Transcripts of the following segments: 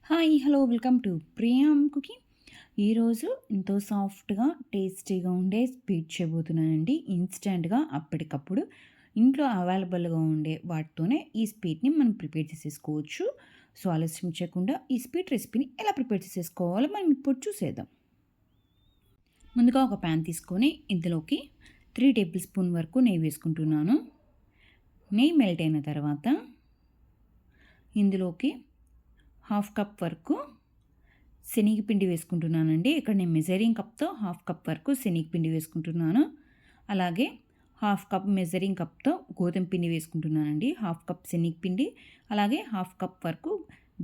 Hi hello welcome to Priyam cooking. ఈరోజు ఎంతో సాఫ్ట్గా టేస్టీగా ఉండే స్వీట్ చేయబోతున్నానండి. ఇన్స్టెంట్గా అప్పటికప్పుడు ఇంట్లో అవైలబుల్గా ఉండే వాటితోనే ఈ స్వీట్ని మనం ప్రిపేర్ చేసేసుకోవచ్చు. సో ఆలస్యం చేయకుండా ఈ స్వీట్ రెసిపీని ఎలా ప్రిపేర్ చేసేసుకోవాలో మనం ఇప్పుడు చూసేద్దాం. ముందుగా ఒక ప్యాన్ తీసుకొని ఇందులోకి 3 టేబుల్ స్పూన్ వరకు నెయ్యి వేసుకుంటున్నాను. నెయ్యి మెల్ట్ అయిన తర్వాత ఇందులోకి హాఫ్ కప్ వరకు శనగపిండి వేసుకుంటున్నానండి. ఇక్కడ నేను మెజరింగ్ కప్తో హాఫ్ కప్ వరకు శనగపిండి వేసుకుంటున్నాను. అలాగే హాఫ్ కప్ మెజరింగ్ కప్తో గోధుమ పిండి వేసుకుంటున్నానండి. హాఫ్ కప్ శనగపిండి అలాగే హాఫ్ కప్ వరకు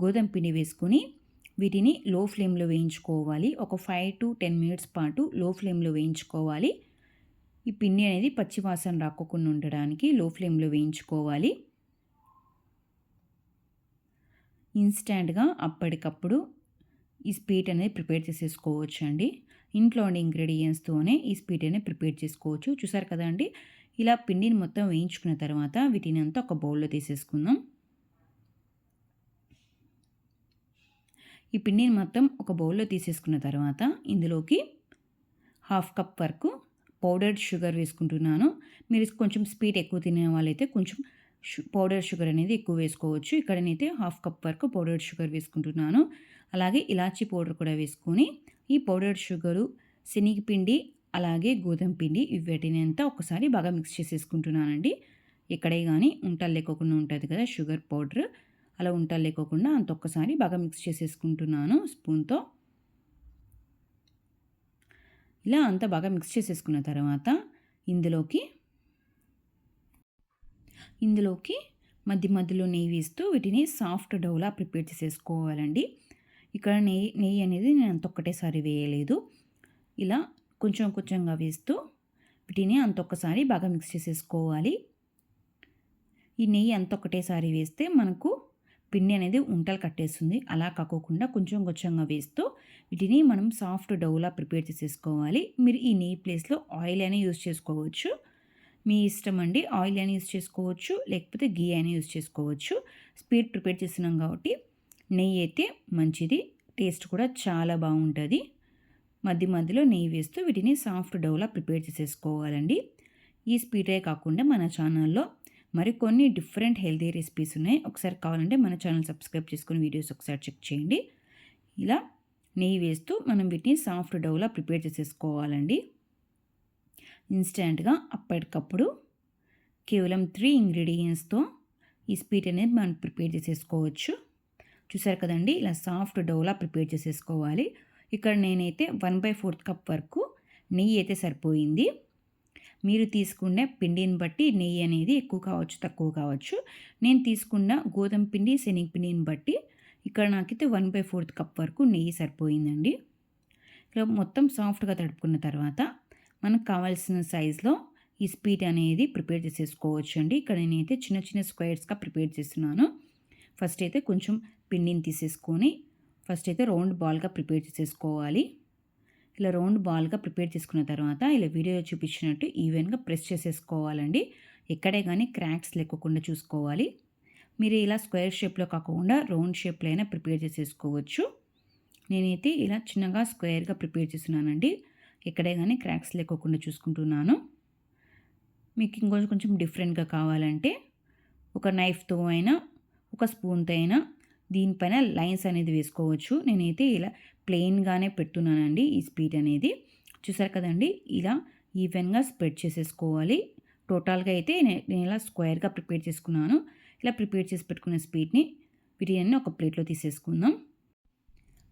గోధుమ పిండి వేసుకొని వీటిని లో ఫ్లేమ్లో వేయించుకోవాలి. ఒక 5 to 10 మినిట్స్ పాటు లో ఫ్లేమ్లో వేయించుకోవాలి. ఈ పిండి అనేది పచ్చి వాసన రాకోకుండా ఉండడానికి లో ఫ్లేమ్లో వేయించుకోవాలి. ఇన్స్టెంట్గా అప్పటికప్పుడు ఈ స్వీట్ అనేది ప్రిపేర్ చేసేసుకోవచ్చు అండి. ఇంట్లో ఉండే ఇంగ్రీడియంట్స్తోనే ఈ స్వీట్ అనేది ప్రిపేర్ చేసుకోవచ్చు. చూసారు కదా అండి, ఇలా పిండిని మొత్తం వేయించుకున్న తర్వాత వీటిని అంతా ఒక బౌల్లో తీసేసుకుందాం. ఈ పిండిని మొత్తం ఒక బౌల్లో తీసేసుకున్న తర్వాత ఇందులోకి హాఫ్ కప్ వరకు పౌడర్డ్ షుగర్ వేసుకుంటున్నాను. మీరు కొంచెం స్వీట్ ఎక్కువ తినే వాళ్ళైతే కొంచెం పౌడర్ షుగర్ అనేది ఎక్కువ వేసుకోవచ్చు. ఇక్కడ నేనైతే హాఫ్ కప్ వరకు పౌడర్డ్ షుగర్ వేసుకుంటున్నాను. అలాగే ఇలాచీ పౌడర్ కూడా వేసుకొని ఈ పౌడర్డ్ షుగరు, శనగపిండి అలాగే గోధుమ పిండి వీటిని అంతా ఒకసారి బాగా మిక్స్ చేసేసుకుంటున్నానండి. ఎక్కడే కానీ ఉంటలు లేకోకుండా ఉంటుంది కదా షుగర్ పౌడర్, అలా ఉంటలు లేకోకుండా అంత ఒక్కసారి బాగా మిక్స్ చేసేసుకుంటున్నాను స్పూన్తో. ఇలా అంతా బాగా మిక్స్ చేసేసుకున్న తర్వాత ఇందులోకి మధ్య మధ్యలో నెయ్యి వేస్తూ వీటిని సాఫ్ట్ డౌలా ప్రిపేర్ చేసేసుకోవాలండి. ఇక్కడ నెయ్యి అనేది నేను అంత ఒక్కటేసారి వేయలేదు. ఇలా కొంచెం కొంచెంగా వేస్తూ వీటిని అంత ఒక్కసారి బాగా మిక్స్ చేసేసుకోవాలి. ఈ నెయ్యి అంత ఒకటేసారి వేస్తే మనకు పిండి అనేది ఉంటలు కట్టేస్తుంది. అలా కాకోకుండా కొంచెం కొంచెంగా వేస్తూ వీటిని మనం సాఫ్ట్ డౌలా ప్రిపేర్ చేసేసుకోవాలి. మీరు ఈ నెయ్యి ప్లేస్లో ఆయిల్ అయినా యూజ్ చేసుకోవచ్చు. మీ ఇష్టం అండి. ఆయిల్ అయినా యూజ్ చేసుకోవచ్చు, లేకపోతే గీ అయినా యూజ్ చేసుకోవచ్చు. స్వీట్ ప్రిపేర్ చేస్తున్నాం కాబట్టి నెయ్యి అయితే మంచిది. టేస్ట్ కూడా చాలా బాగుంటుంది. మధ్య మధ్యలో నెయ్యి వేస్తూ వీటిని సాఫ్ట్ డౌలా ప్రిపేర్ చేసేసుకోవాలండి. ఈ స్వీటే కాకుండా మన ఛానల్లో మరికొన్ని డిఫరెంట్ హెల్తీ రెసిపీస్ ఉన్నాయి. ఒకసారి కావాలంటే మన ఛానల్ సబ్స్క్రైబ్ చేసుకుని వీడియోస్ ఒకసారి చెక్ చేయండి. ఇలా నెయ్యి వేస్తూ మనం వీటిని సాఫ్ట్ డౌలా ప్రిపేర్ చేసేసుకోవాలండి. ఇన్స్టెంట్గా అప్పటికప్పుడు కేవలం 3 ఇంగ్రీడియంట్స్తో ఈ స్వీట్ అనేది మనం ప్రిపేర్ చేసేసుకోవచ్చు. చూసారు కదండి, ఇలా సాఫ్ట్ డౌలా ప్రిపేర్ చేసేసుకోవాలి. ఇక్కడ నేనైతే 1/4 కప్ వరకు నెయ్యి అయితే సరిపోయింది. మీరు తీసుకునే పిండిని బట్టి నెయ్యి అనేది ఎక్కువ కావచ్చు, తక్కువ కావచ్చు. నేను తీసుకున్న గోధుమ పిండి, శనగపిండిని బట్టి ఇక్కడ నాకైతే 1/4 కప్ వరకు నెయ్యి సరిపోయిందండి. ఇలా మొత్తం సాఫ్ట్గా తడుపుకున్న తర్వాత మనకు కావాల్సిన సైజులో ఈ స్వీట్ అనేది ప్రిపేర్ చేసేసుకోవచ్చు అండి. ఇక్కడ నేనైతే చిన్న చిన్న స్క్వేర్స్గా ప్రిపేర్ చేస్తున్నాను. ఫస్ట్ అయితే కొంచెం పిండిని తీసేసుకొని ఫస్ట్ అయితే రౌండ్ బాల్గా ప్రిపేర్ చేసేసుకోవాలి. ఇలా రౌండ్ బాల్గా ప్రిపేర్ చేసుకున్న తర్వాత ఇలా వీడియోలో చూపించినట్టు ఈవెన్గా ప్రెస్ చేసేసుకోవాలండి. ఎక్కడే కానీ క్రాక్స్ లేకోకుండా చూసుకోవాలి. మీరు ఇలా స్క్వేర్ షేప్లో కాకుండా రౌండ్ షేప్లో అయినా ప్రిపేర్ చేసేసుకోవచ్చు. నేనైతే ఇలా చిన్నగా స్క్వేర్గా ప్రిపేర్ చేస్తున్నానండి. ఎక్కడే కానీ క్రాక్స్ లేకోకుండా చూసుకుంటున్నాను. మీకు కొంచెం డిఫరెంట్గా కావాలంటే ఒక నైఫ్తో అయినా ఒక స్పూన్తో అయినా దీనిపైన లైన్స్ అనేది వేసుకోవచ్చు. నేనైతే ఇలా ప్లెయిన్గానే పెడుతున్నానండి ఈ స్వీట్ అనేది. చూసారు కదండి, ఇలా ఈవెన్గా స్ప్రెడ్ చేసేసుకోవాలి. టోటల్గా అయితే నేను ఇలా స్క్వేర్గా ప్రిపేర్ చేసుకున్నాను. ఇలా ప్రిపేర్ చేసి పెట్టుకున్న స్వీట్ని వీటిని ఒక ప్లేట్లో తీసేసుకుందాం.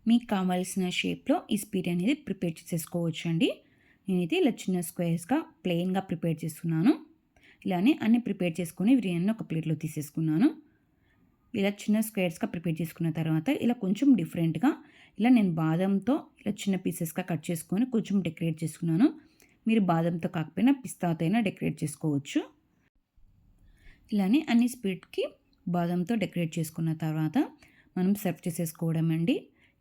మీకు కావాల్సిన షేప్లో ఈ స్వీట్ అనేది ప్రిపేర్ చేసేసుకోవచ్చు అండి. నేనైతే ఇలా చిన్న స్క్వేర్స్గా ప్లెయిన్గా ప్రిపేర్ చేస్తున్నాను. ఇలానే అన్ని ప్రిపేర్ చేసుకొని వీటిని ఒక ప్లేట్లో తీసేసుకున్నాను. ఇలా చిన్న స్క్వేర్స్గా ప్రిపేర్ చేసుకున్న తర్వాత ఇలా కొంచెం డిఫరెంట్గా ఇలా నేను బాదంతో ఇలా చిన్న పీసెస్గా కట్ చేసుకొని కొంచెం డెకరేట్ చేసుకున్నాను. మీరు బాదంతో కాకపోయినా పిస్తాతో అయినా డెకరేట్ చేసుకోవచ్చు. ఇలానే అన్ని స్వీట్కి బాదంతో డెకరేట్ చేసుకున్న తర్వాత మనం సర్వ్ చేసేసుకోవడం అండి.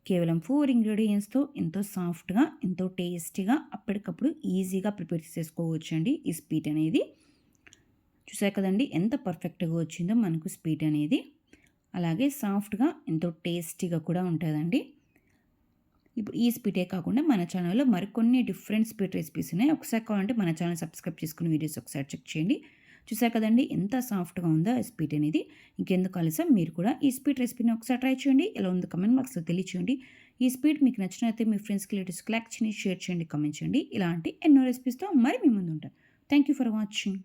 కేవలం 4 ఇంగ్రీడియంట్స్తో ఎంతో సాఫ్ట్గా, ఎంతో టేస్టీగా అప్పటికప్పుడు ఈజీగా ప్రిపేర్ చేసేసుకోవచ్చు అండి ఈ స్వీట్ అనేది. చూసారు కదండి ఎంత పర్ఫెక్ట్గా వచ్చిందో మనకు స్వీట్ అనేది. అలాగే సాఫ్ట్‌గా ఎంతో టేస్టీగా కూడా ఉంటుందండి. ఇప్పుడు ఈ స్వీటే కాకుండా మన ఛానల్‌లో మరికొన్ని డిఫరెంట్ స్వీట్ రెసిపీస్ ఉన్నాయి. ఒకసారి కావాలంటే మన ఛానల్ సబ్స్క్రైబ్ చేసుకుని వీడియోస్ ఒకసారి చెక్ చేయండి. చూసారు కదండీ ఎంత సాఫ్ట్‌గా ఉందో ఈ స్వీట్ అనేది. ఇంకెందుకు ఆలస్యం మీరు కూడా ఈ స్వీట్ రెసిపీని ఒకసారి ట్రై చేయండి. ఎలా ఉందో కామెంట్ బాక్స్‌లో తెలియచేయండి. ఈ స్వీట్ మీకు నచ్చినట్లయితే మీ ఫ్రెండ్స్‌కి, రిలేటివ్స్‌కి లైక్ చేయండి, షేర్ చేయండి, కామెంట్ చేయండి. ఇలాంటి ఎన్నో రెసిపీస్‌తో మరి మీ ముందుంటాను. Thank you for watching.